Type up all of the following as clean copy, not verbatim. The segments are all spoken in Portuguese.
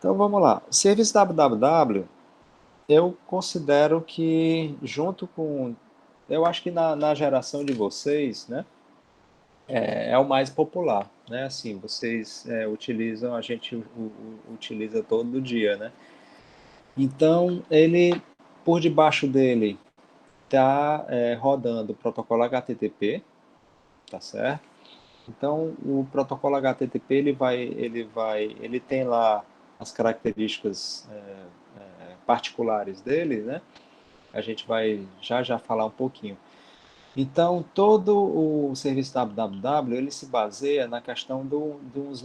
Então vamos lá. O serviço www, eu considero que junto com, eu acho que na geração de vocês, né, é o mais popular, né? Assim, vocês utilizam, a gente utiliza todo dia, né? Então ele, por debaixo dele, tá rodando o protocolo HTTP, tá certo? Então o protocolo HTTP ele tem lá as características particulares dele, né? A gente vai já falar um pouquinho. Então, todo o serviço www, ele se baseia na questão dos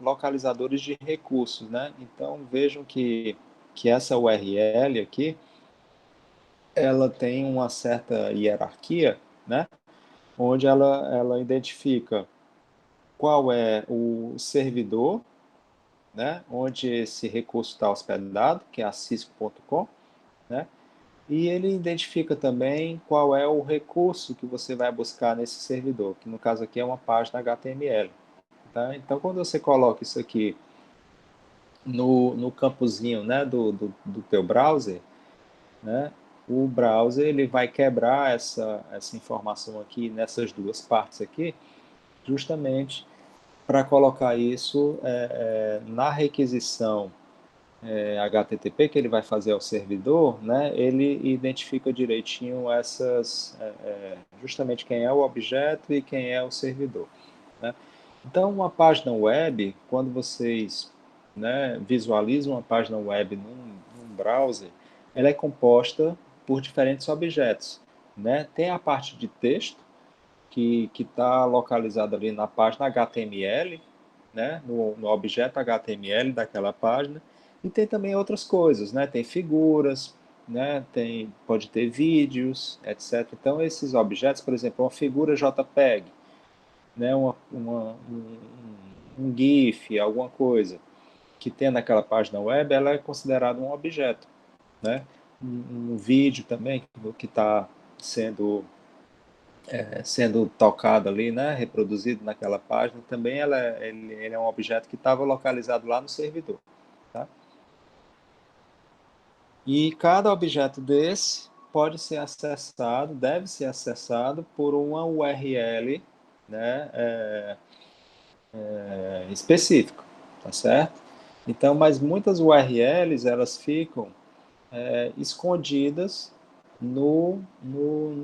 localizadores de recursos, né? Então, vejam que essa URL aqui, ela tem uma certa hierarquia, né? Onde ela identifica qual é o servidor, né? Onde esse recurso está hospedado, que é a cisco.com, né? E ele identifica também qual é o recurso que você vai buscar nesse servidor, que no caso aqui é uma página HTML. Tá? Então, quando você coloca isso aqui no campozinho, né, do teu browser, né, o browser ele vai quebrar essa informação aqui nessas duas partes aqui, justamente para colocar isso na requisição HTTP que ele vai fazer ao servidor, né, ele identifica direitinho justamente quem é o objeto e quem é o servidor, né? Então, uma página web, quando vocês, né, visualizam uma página web num browser, ela é composta por diferentes objetos, né? Tem a parte de texto, que está localizada ali na página HTML, né, no objeto HTML daquela página, e tem também outras coisas, né, tem figuras, né, pode ter vídeos, etc. Então, esses objetos, por exemplo, uma figura JPEG, né, um GIF, alguma coisa que tem naquela página web, ela é considerada um objeto, né? Um vídeo também que está sendo sendo tocado ali, né, reproduzido naquela página, também ele é um objeto que estava localizado lá no servidor. Tá? E cada objeto desse pode ser acessado, deve ser acessado por uma URL, né, específica, tá certo? Então, mas muitas URLs elas ficam escondidas no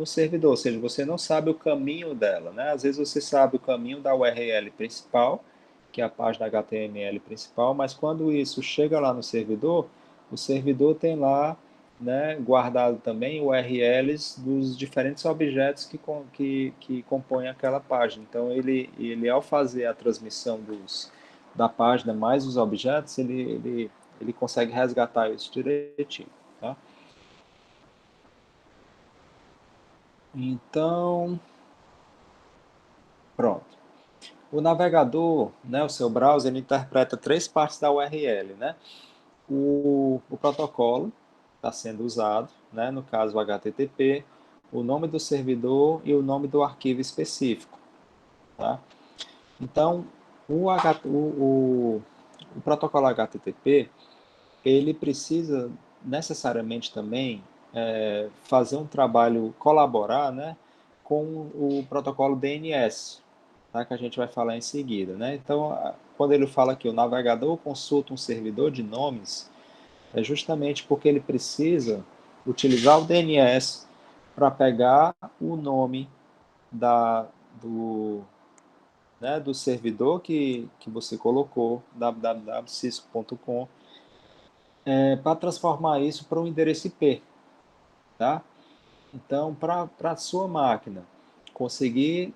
servidor, ou seja, você não sabe o caminho dela, né? Às vezes você sabe o caminho da URL principal, que é a página HTML principal, mas quando isso chega lá no servidor, o servidor tem lá, né, guardado também URLs dos diferentes objetos que compõem aquela página. Então, ele ao fazer a transmissão da página mais os objetos, ele consegue resgatar isso direitinho. Tá? Então, pronto. O navegador, né, o seu browser, ele interpreta três partes da URL, né? O protocolo está sendo usado, né, no caso o HTTP, o nome do servidor e o nome do arquivo específico. Tá? Então, o protocolo HTTP, ele precisa necessariamente também fazer um trabalho, colaborar, né, com o protocolo DNS, tá, que a gente vai falar em seguida. Né? Então, quando ele fala que o navegador consulta um servidor de nomes, é justamente porque ele precisa utilizar o DNS para pegar o nome da, do, do servidor que você colocou, www.cisco.com, para transformar isso para um endereço IP. Tá? Então, para a sua máquina conseguir,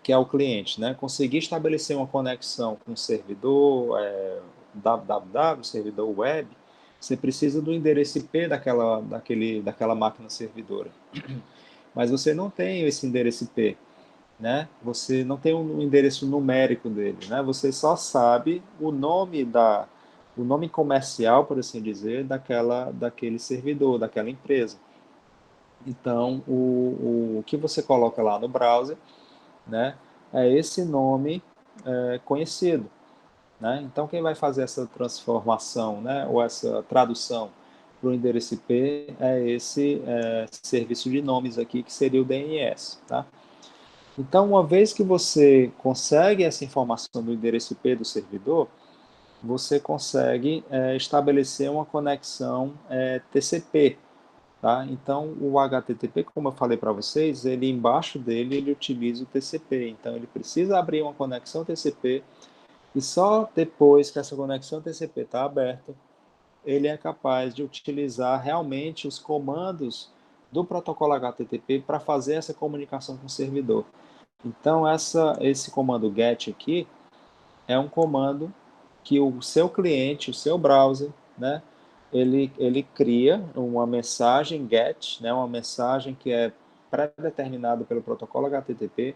que é o cliente, né, conseguir estabelecer uma conexão com o servidor www, servidor web, você precisa do endereço IP daquela máquina servidora. Mas você não tem esse endereço IP, né? Você não tem um endereço numérico dele, né? Você só sabe o nome comercial, por assim dizer, daquele servidor, daquela empresa. Então, o que você coloca lá no browser, né, é esse nome conhecido. né? Então, quem vai fazer essa transformação, né, ou essa tradução para o endereço IP é esse serviço de nomes aqui, que seria o DNS, tá? Então, uma vez que você consegue essa informação do endereço IP do servidor, você consegue estabelecer uma conexão TCP, tá? Então, o HTTP, como eu falei para vocês, ele embaixo dele ele utiliza o TCP. Então, ele precisa abrir uma conexão TCP e só depois que essa conexão TCP está aberta, ele é capaz de utilizar realmente os comandos do protocolo HTTP para fazer essa comunicação com o servidor. Então, esse comando GET aqui é um comando que o seu cliente, o seu browser, né, ele cria uma mensagem GET, né, uma mensagem que é pré-determinada pelo protocolo HTTP,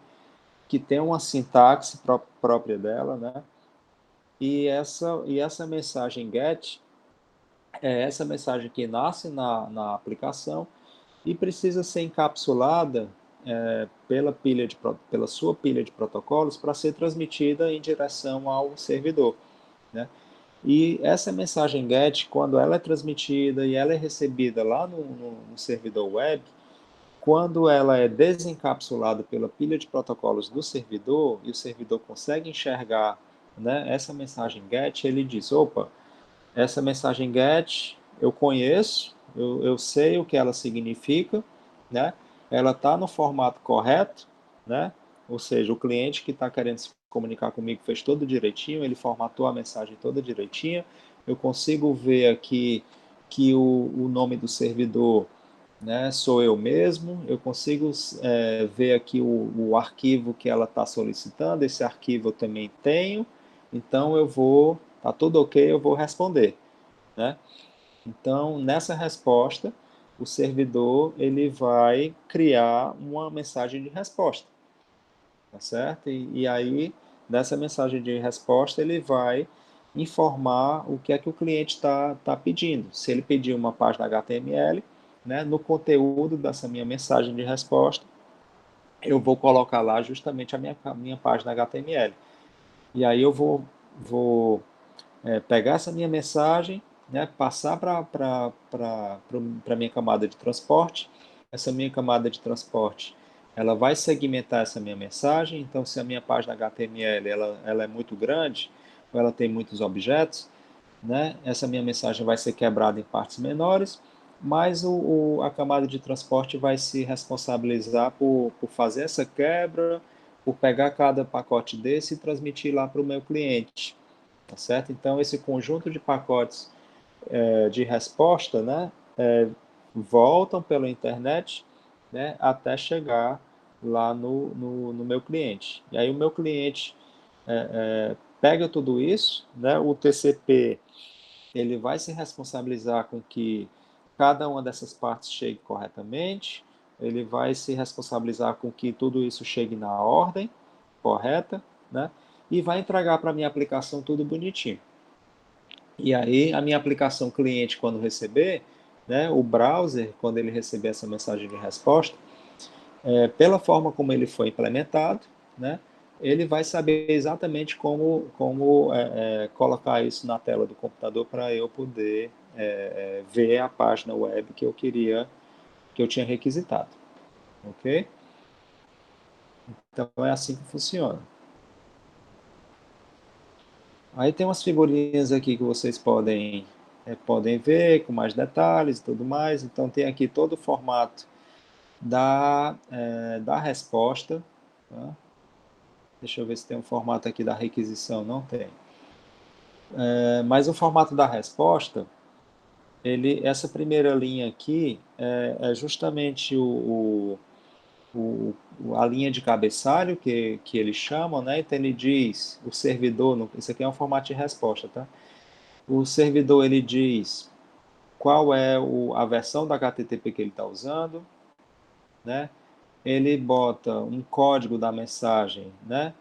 que tem uma sintaxe própria dela, né, e essa mensagem GET é essa mensagem que nasce na aplicação e precisa ser encapsulada pela sua pilha de protocolos para ser transmitida em direção ao servidor, né? E essa mensagem GET, quando ela é transmitida e ela é recebida lá no servidor web, quando ela é desencapsulada pela pilha de protocolos do servidor e o servidor consegue enxergar, né, essa mensagem GET, ele diz, opa, essa mensagem GET eu conheço, eu sei o que ela significa, né? Ela está no formato correto, né? Ou seja, o cliente que está querendo se comunicar comigo fez tudo direitinho, ele formatou a mensagem toda direitinha. Eu consigo ver aqui que o nome do servidor, né, sou eu mesmo. Eu consigo ver aqui o arquivo que ela está solicitando. Esse arquivo eu também tenho. Então eu vou, tá tudo ok, eu vou responder, né? Então, nessa resposta, o servidor ele vai criar uma mensagem de resposta, tá certo? E aí, nessa mensagem de resposta, ele vai informar o que é que o cliente está pedindo. Se ele pedir uma página HTML, né, no conteúdo dessa minha mensagem de resposta, eu vou colocar lá justamente a minha página HTML. E aí eu vou pegar essa minha mensagem, né, passar para a minha camada de transporte. Essa minha camada de transporte, ela vai segmentar essa minha mensagem. Então, se a minha página HTML ela é muito grande, ou ela tem muitos objetos, né, essa minha mensagem vai ser quebrada em partes menores, mas a camada de transporte vai se responsabilizar por fazer essa quebra, por pegar cada pacote desse e transmitir lá para o meu cliente. Tá certo? Então, esse conjunto de pacotes de resposta, né, voltam pela internet, né, até chegar lá no meu cliente. E aí o meu cliente pega tudo isso, né, o TCP ele vai se responsabilizar com que cada uma dessas partes chegue corretamente, ele vai se responsabilizar com que tudo isso chegue na ordem correta, né, e vai entregar para a minha aplicação tudo bonitinho. E aí, a minha aplicação cliente, quando receber, né, o browser, quando ele receber essa mensagem de resposta, pela forma como ele foi implementado, né, ele vai saber exatamente como colocar isso na tela do computador para eu poder ver a página web que eu queria, que eu tinha requisitado. Ok? Então, é assim que funciona. Aí tem umas figurinhas aqui que vocês podem ver com mais detalhes e tudo mais. Então tem aqui todo o formato da resposta. Tá? Deixa eu ver se tem um formato aqui da requisição. Não tem. Mas o formato da resposta, essa primeira linha aqui é justamente a linha de cabeçalho que eles chamam, né? Então ele diz, o servidor, isso aqui é um formato de resposta, tá? O servidor ele diz qual é a versão da HTTP que ele está usando, né? Ele bota um código da mensagem, né?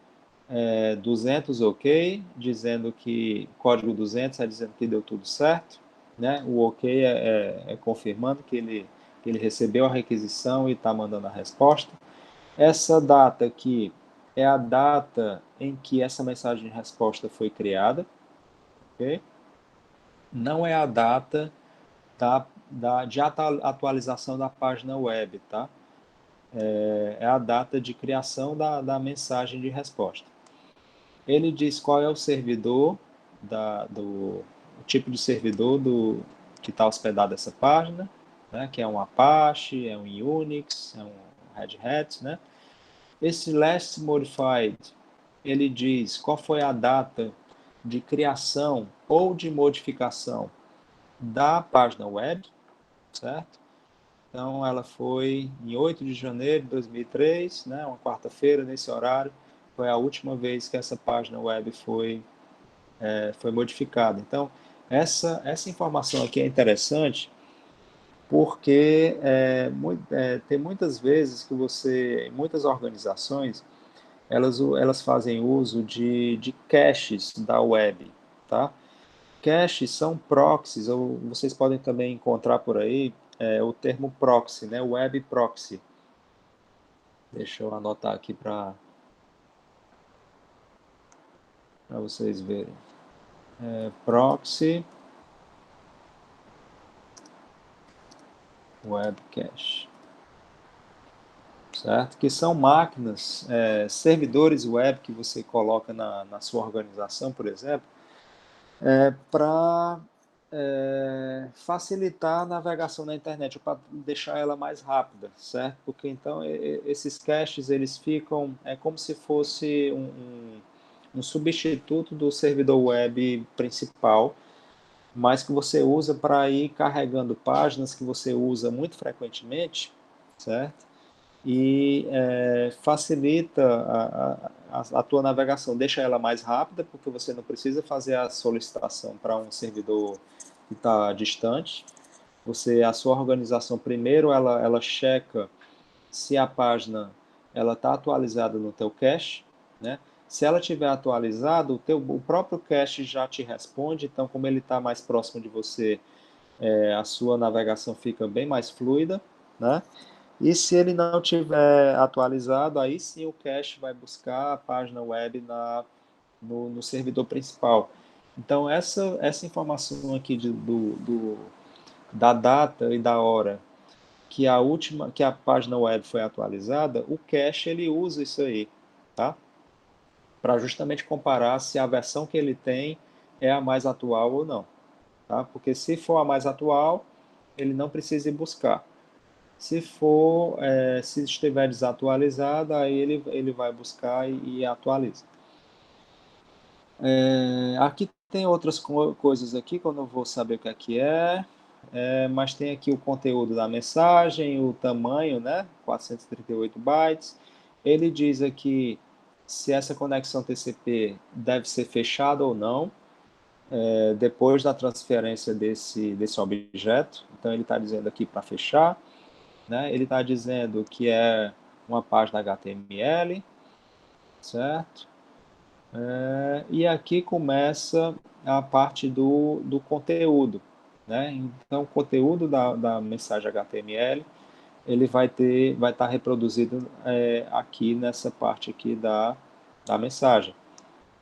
200 ok, dizendo que código 200 é dizendo que deu tudo certo, né? O ok é confirmando que ele recebeu a requisição e está mandando a resposta. Essa data aqui é a data em que essa mensagem de resposta foi criada, ok? Não é a data de atualização da página web, tá? É a data de criação da mensagem de resposta. Ele diz qual é o servidor, o tipo de servidor que está hospedado essa página, né? Que é um Apache, é um Unix, é um Red Hat, né? Esse last modified, ele diz qual foi a data de criação ou de modificação da página web, certo? Então, ela foi em 8 de janeiro de 2003, né, uma quarta-feira, nesse horário, foi a última vez que essa página web foi modificada. Então, essa informação aqui é interessante porque tem muitas vezes que muitas organizações, elas fazem uso de caches da web, tá? Caches são proxies, ou vocês podem também encontrar por aí o termo proxy, né? Web proxy. Deixa eu anotar aqui para vocês verem. Proxy Web Cache, certo? Que são máquinas, servidores web que você coloca na sua organização, por exemplo, para facilitar a navegação na internet, para deixar ela mais rápida, certo? Porque então esses caches eles ficam como se fosse um substituto do servidor web principal, mas que você usa para ir carregando páginas que você usa muito frequentemente, certo? E facilita a tua navegação, deixa ela mais rápida, porque você não precisa fazer a solicitação para um servidor que está distante. A sua organização primeiro ela checa se a página ela está atualizada no teu cache, né? Se ela tiver atualizada, o próprio cache já te responde. Então, como ele está mais próximo de você, a sua navegação fica bem mais fluida, né? E se ele não tiver atualizado, aí sim o cache vai buscar a página web no servidor principal. Então, essa informação aqui da data e da hora que a página web foi atualizada, o cache ele usa isso aí, tá? Para justamente comparar se a versão que ele tem é a mais atual ou não, tá? Porque se for a mais atual, ele não precisa ir buscar. Se estiver desatualizada, aí ele vai buscar e atualiza. Aqui tem outras coisas aqui que eu não vou saber o que mas tem aqui o conteúdo da mensagem, o tamanho, né? 438 bytes. Ele diz aqui se essa conexão TCP deve ser fechada ou não, depois da transferência desse objeto. Então ele está dizendo aqui para fechar, né? Ele está dizendo que é uma página HTML, certo? E aqui começa a parte do conteúdo, né? Então, o conteúdo da mensagem HTML ele vai estar reproduzido aqui nessa parte aqui da mensagem.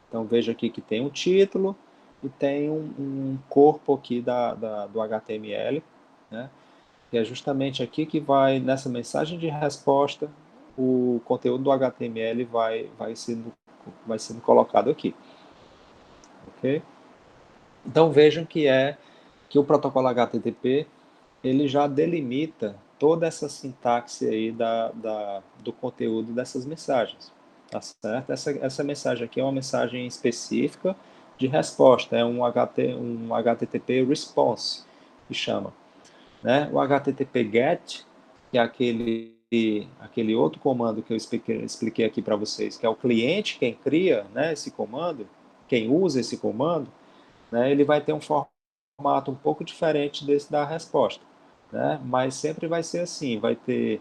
Então, veja aqui que tem um título e tem um corpo aqui do HTML, né? Que é justamente aqui que nessa mensagem de resposta, o conteúdo do HTML vai sendo colocado aqui. Ok? Então vejam que o protocolo HTTP ele já delimita toda essa sintaxe aí do conteúdo dessas mensagens, tá certo? Essa mensagem aqui é uma mensagem específica de resposta, é um HTTP response que chama, né? O HTTP GET, que é aquele outro comando que eu expliquei aqui para vocês, que é o cliente quem cria, né, esse comando, quem usa esse comando, né, ele vai ter um formato um pouco diferente desse da resposta, né, mas sempre vai ser assim, vai ter,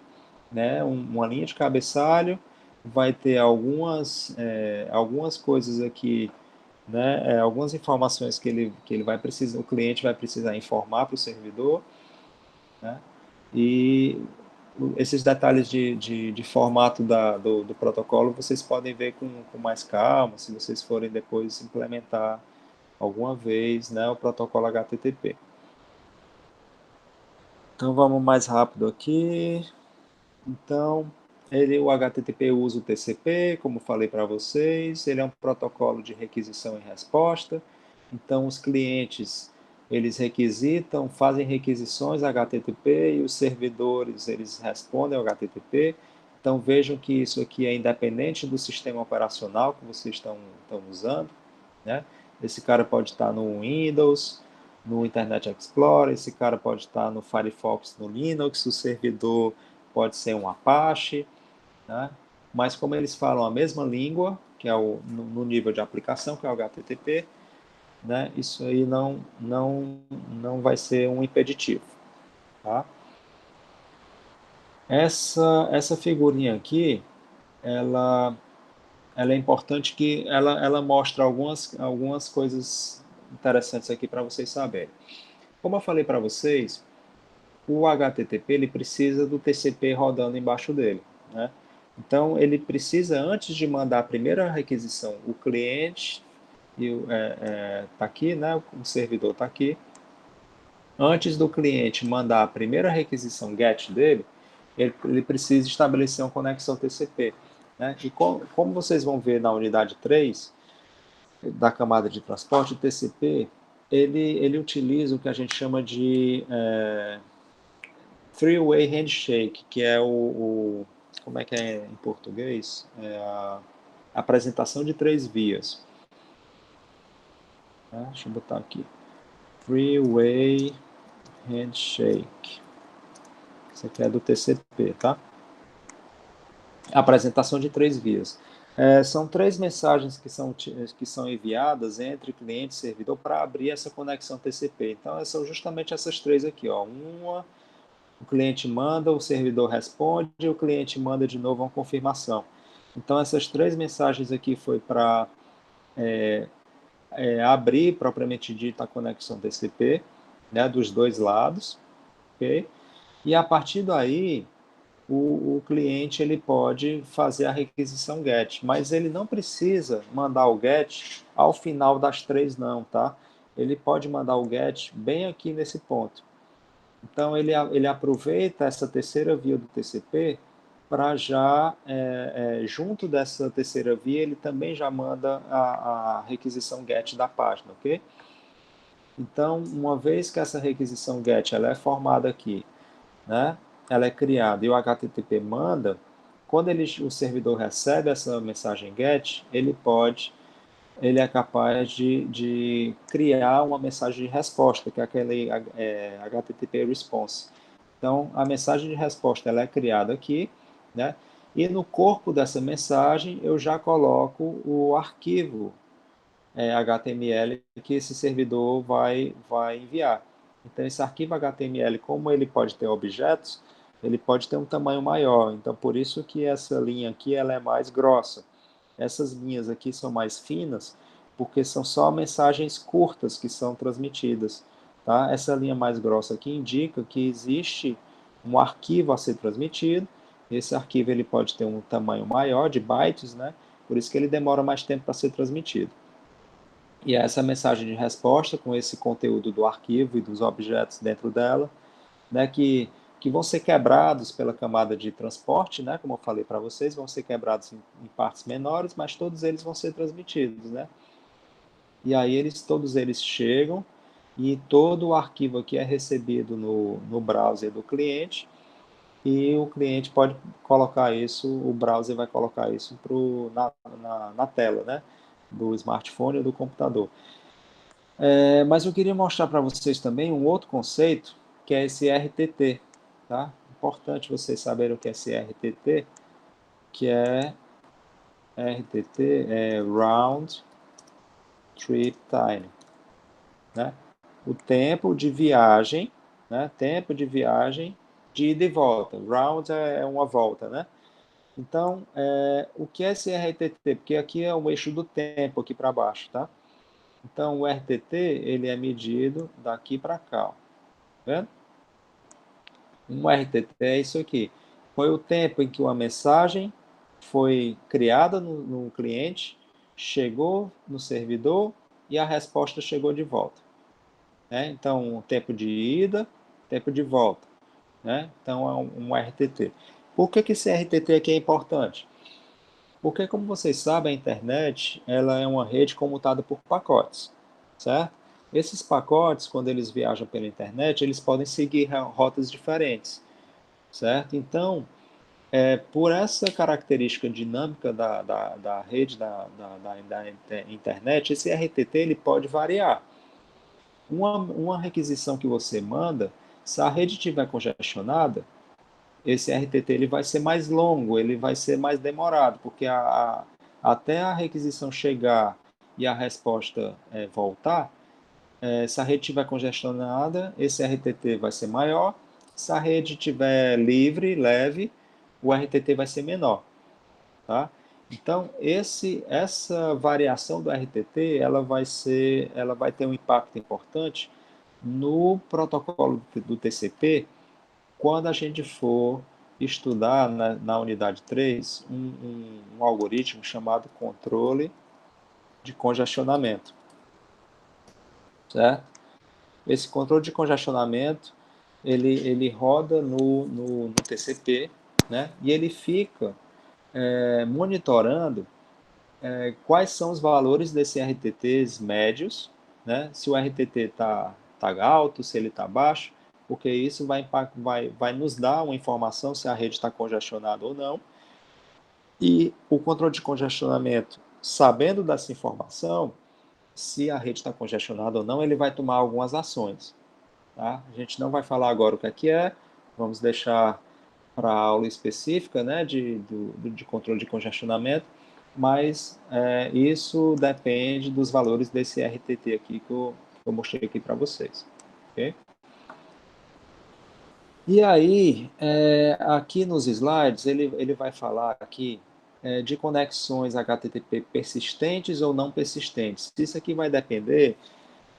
né, uma linha de cabeçalho, vai ter algumas coisas aqui, né, algumas informações que ele vai precisar, o cliente vai precisar informar para o servidor, né, e esses detalhes de formato do protocolo vocês podem ver com mais calma, se vocês forem depois implementar alguma vez, né, o protocolo HTTP. Então vamos mais rápido aqui. Então, o HTTP usa o TCP, como falei para vocês, ele é um protocolo de requisição e resposta. Então, os clientes, eles requisitam, fazem requisições HTTP e os servidores, eles respondem ao HTTP. Então, vejam que isso aqui é independente do sistema operacional que vocês estão usando, né? Esse cara pode estar no Windows, no Internet Explorer, esse cara pode estar no Firefox, no Linux, o servidor pode ser um Apache, né? Mas como eles falam a mesma língua, que é no nível de aplicação, que é o HTTP, né? Isso aí não vai ser um impeditivo, tá? Essa figurinha aqui, ela é importante que ela mostra algumas coisas interessantes aqui para vocês saberem. Como eu falei para vocês, o HTTP ele precisa do TCP rodando embaixo dele, né? Então ele precisa, antes de mandar a primeira requisição, o cliente está aqui, né? O servidor está aqui. Antes do cliente mandar a primeira requisição GET dele, ele precisa estabelecer uma conexão TCP, né? E como vocês vão ver na unidade 3 da camada de transporte, o TCP, ele utiliza o que a gente chama de three-way handshake, que é como é que é em português? É a apresentação de três vias. Deixa eu botar aqui. Three-way handshake. Isso aqui é do TCP, tá? Apresentação de três vias. São três mensagens que são enviadas entre cliente e servidor para abrir essa conexão TCP. Então, são justamente essas três aqui, ó. Uma, o cliente manda, o servidor responde, e o cliente manda de novo uma confirmação. Então, essas três mensagens aqui foi para abrir, propriamente dita, a conexão TCP, né, dos dois lados, ok? E a partir daí, o cliente ele pode fazer a requisição GET, mas ele não precisa mandar o GET ao final das três, não, tá? Ele pode mandar o GET bem aqui nesse ponto. Então, ele aproveita essa terceira via do TCP para já, junto dessa terceira via, ele também já manda a requisição GET da página, ok? Então, uma vez que essa requisição GET ela é formada aqui, né, ela é criada e o HTTP manda, quando o servidor recebe essa mensagem GET, ele é capaz de criar uma mensagem de resposta, que é aquele HTTP response. Então, a mensagem de resposta ela é criada aqui, né? E no corpo dessa mensagem eu já coloco o arquivo HTML que esse servidor vai enviar. Então, esse arquivo HTML, como ele pode ter objetos, ele pode ter um tamanho maior. Então, por isso que essa linha aqui ela é mais grossa. Essas linhas aqui são mais finas, porque são só mensagens curtas que são transmitidas. Tá? Essa linha mais grossa aqui indica que existe um arquivo a ser transmitido. Esse arquivo ele pode ter um tamanho maior, de bytes, né? Por isso que ele demora mais tempo para ser transmitido. E essa mensagem de resposta, com esse conteúdo do arquivo e dos objetos dentro dela, né, que vão ser quebrados pela camada de transporte, né, como eu falei para vocês, vão ser quebrados em partes menores, mas todos eles vão ser transmitidos, né? E aí todos eles chegam e todo o arquivo aqui é recebido no browser do cliente e o cliente pode colocar isso, o browser vai colocar isso na tela, né, do smartphone ou do computador. Mas eu queria mostrar para vocês também um outro conceito, que é esse RTT, tá? Importante vocês saberem o que é esse RTT, que é RTT, Round Trip Time, né? O tempo de viagem, né? Tempo de viagem de ida e volta. Round é uma volta, né? Então, o que é esse RTT? Porque aqui é o eixo do tempo aqui para baixo, tá? Então, o RTT, ele é medido daqui para cá, ó. Tá vendo? Um RTT é isso aqui. Foi o tempo em que uma mensagem foi criada no cliente, chegou no servidor e a resposta chegou de volta. Né? Então, tempo de ida, tempo de volta. Né? Então, é um RTT. Por que esse RTT aqui é importante? Porque, como vocês sabem, a internet ela é uma rede comutada por pacotes, certo? Esses pacotes, quando eles viajam pela internet, eles podem seguir rotas diferentes, certo? Então, por essa característica dinâmica da rede da internet, esse RTT ele pode variar. Uma requisição que você manda, se a rede estiver congestionada, esse RTT ele vai ser mais longo, ele vai ser mais demorado, porque até a requisição chegar e a resposta voltar, se a rede estiver congestionada, esse RTT vai ser maior. Se a rede estiver livre, leve, o RTT vai ser menor. Tá? Então, essa variação do RTT, ela vai ter um impacto importante no protocolo do TCP, quando a gente for estudar na unidade 3 um algoritmo chamado controle de congestionamento, certo? Esse controle de congestionamento, ele roda no TCP, né? E ele fica monitorando quais são os valores desses RTTs médios, né? Se o RTT tá alto, se ele está baixo, porque isso vai nos dar uma informação se a rede está congestionada ou não. E o controle de congestionamento, sabendo dessa informação, se a rede está congestionada ou não, ele vai tomar algumas ações. Tá? A gente não vai falar agora o que é, vamos deixar para a aula específica, né, de controle de congestionamento, mas isso depende dos valores desse RTT aqui que eu mostrei aqui para vocês. Okay? E aí, aqui nos slides, ele vai falar aqui de conexões HTTP persistentes ou não persistentes. Isso aqui vai depender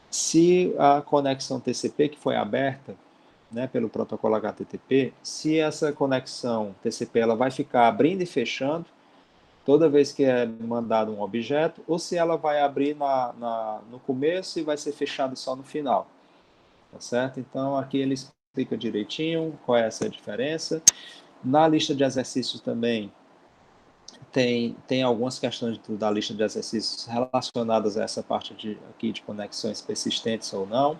se a conexão TCP que foi aberta, né, pelo protocolo HTTP, se essa conexão TCP ela vai ficar abrindo e fechando toda vez que é mandado um objeto, ou se ela vai abrir no começo e vai ser fechado só no final. Tá certo? Então, aqui ele explica direitinho qual é essa diferença. Na lista de exercícios também tem algumas questões da lista de exercícios relacionadas a essa parte aqui de conexões persistentes ou não.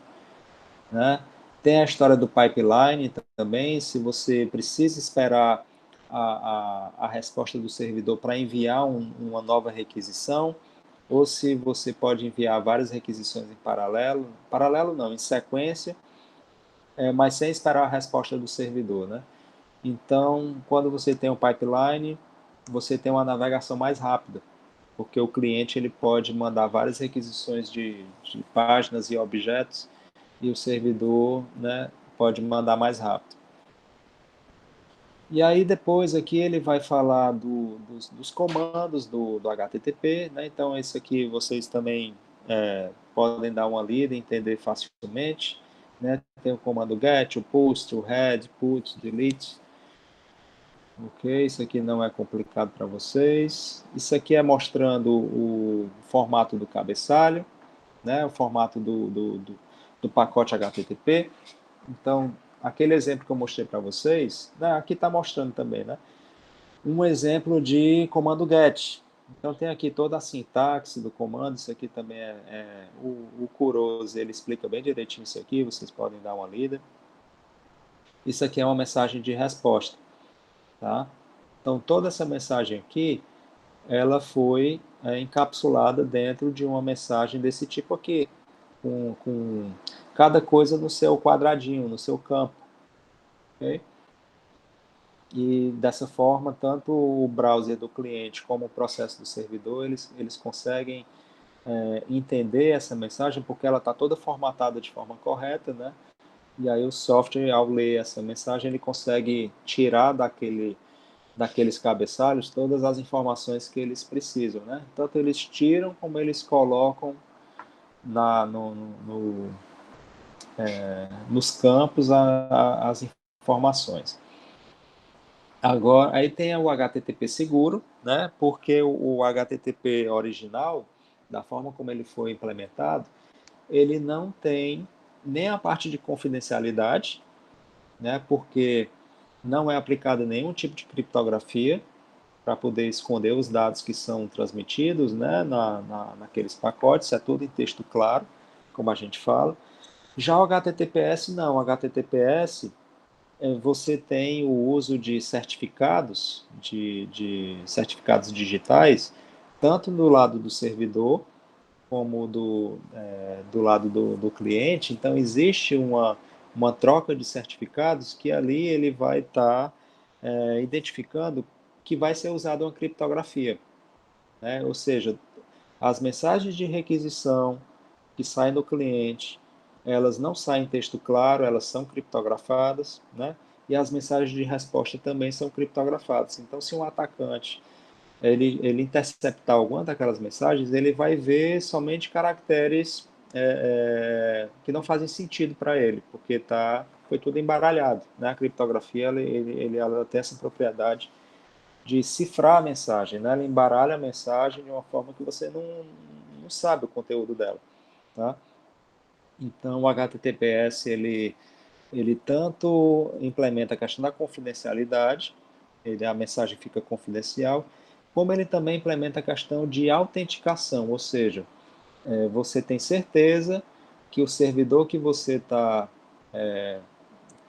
Né? Tem a história do pipeline também, se você precisa esperar a resposta do servidor para enviar uma nova requisição, ou se você pode enviar várias requisições em paralelo não, em sequência, mas sem esperar a resposta do servidor. Né? Então, quando você tem um pipeline, você tem uma navegação mais rápida, porque o cliente ele pode mandar várias requisições de páginas e objetos e o servidor, né, pode mandar mais rápido. E aí depois aqui ele vai falar dos comandos do HTTP, né? Então esse aqui vocês também podem dar uma lida e entender facilmente. Né? Tem o comando get, o post, o head, put, delete. Ok, isso aqui não é complicado para vocês. Isso aqui é mostrando o formato do cabeçalho, né? O formato do pacote HTTP. Então, aquele exemplo que eu mostrei para vocês, né, aqui está mostrando também, né? Um exemplo de comando get. Então, tem aqui toda a sintaxe do comando, isso aqui também o Kurose, ele explica bem direitinho isso aqui, vocês podem dar uma lida. Isso aqui é uma mensagem de resposta, tá? Então, toda essa mensagem aqui, ela foi encapsulada dentro de uma mensagem desse tipo aqui, com cada coisa no seu quadradinho, no seu campo. Okay? E dessa forma, tanto o browser do cliente como o processo do servidor, eles conseguem entender essa mensagem porque ela está toda formatada de forma correta, né? E aí o software, ao ler essa mensagem, ele consegue tirar daqueles cabeçalhos todas as informações que eles precisam, né? Tanto eles tiram como eles colocam nos campos as informações. Agora, aí tem o HTTP seguro, né? Porque o HTTP original da forma como ele foi implementado, ele não tem nem a parte de confidencialidade, né, porque não é aplicado nenhum tipo de criptografia para poder esconder os dados que são transmitidos, né, naqueles pacotes, é tudo em texto claro, como a gente fala. Já o HTTPS não, o HTTPS você tem o uso de certificados, de certificados digitais, tanto do lado do servidor como do lado do cliente. Então, existe uma troca de certificados que ali ele vai estar identificando que vai ser usada uma criptografia, né? Ou seja, as mensagens de requisição que saem do cliente, elas não saem em texto claro, elas são criptografadas, né? E as mensagens de resposta também são criptografadas. Então, se um atacante ele interceptar alguma daquelas mensagens, ele vai ver somente caracteres que não fazem sentido para ele, porque foi tudo embaralhado, né? A criptografia ela tem essa propriedade de cifrar a mensagem, né? Ela embaralha a mensagem de uma forma que você não sabe o conteúdo dela, tá? Então, o HTTPS, ele tanto implementa a questão da confidencialidade, a mensagem fica confidencial, como ele também implementa a questão de autenticação, ou seja, você tem certeza que o servidor que você tá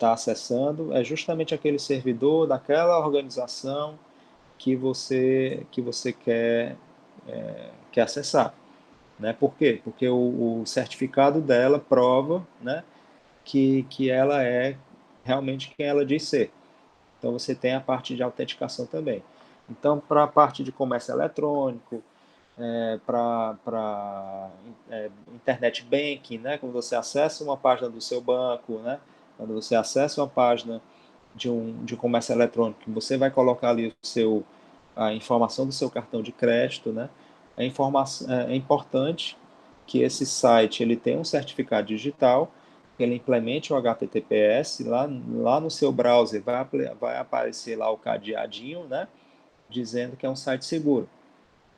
acessando é justamente aquele servidor daquela organização que você quer acessar, né? Por quê? Porque o certificado dela prova, né, que ela é realmente quem ela diz ser. Então, você tem a parte de autenticação também. Então, para a parte de comércio eletrônico, para internet banking, né, quando você acessa uma página do seu banco, né, quando você acessa uma página de um comércio eletrônico, você vai colocar ali a informação do seu cartão de crédito, né, é importante que esse site ele tenha um certificado digital, que ele implemente o HTTPS, lá no seu browser vai aparecer lá o cadeadinho, né, dizendo que é um site seguro.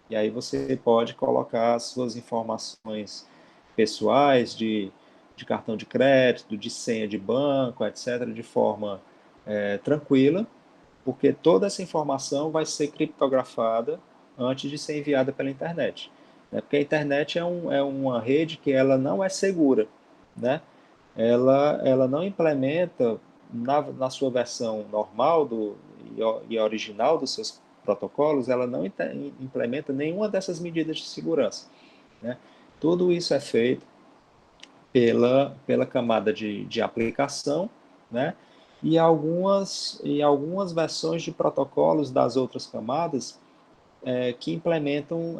E aí você pode colocar as suas informações pessoais de cartão de crédito, de senha de banco, etc., de forma tranquila, porque toda essa informação vai ser criptografada antes de ser enviada pela internet. Né? Porque a internet é uma rede que ela não é segura, né? Ela não implementa na sua versão normal e original dos seus protocolos, ela não implementa nenhuma dessas medidas de segurança, né? Tudo isso é feito pela camada de aplicação, né? E algumas versões de protocolos das outras camadas que implementam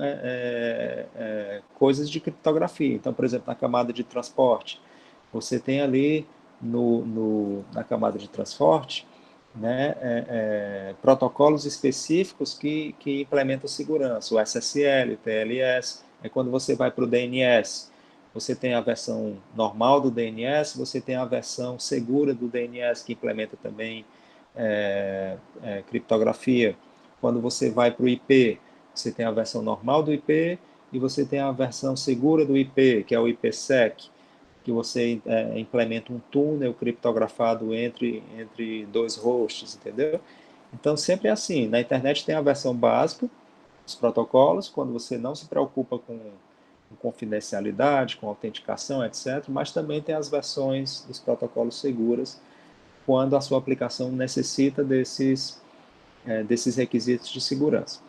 coisas de criptografia. Então, por exemplo, na camada de transporte, você tem ali na camada de transporte, né, protocolos específicos que implementam segurança, o SSL, o TLS. É quando você vai para o DNS, você tem a versão normal do DNS, você tem a versão segura do DNS que implementa também criptografia. Quando você vai para o IP, você tem a versão normal do IP e você tem a versão segura do IP, que é o IPsec, que você implementa um túnel criptografado entre dois hosts, entendeu? Então, sempre é assim. Na internet tem a versão básica, os protocolos, quando você não se preocupa com confidencialidade, com autenticação, etc. Mas também tem as versões dos protocolos seguras, quando a sua aplicação necessita desses requisitos de segurança.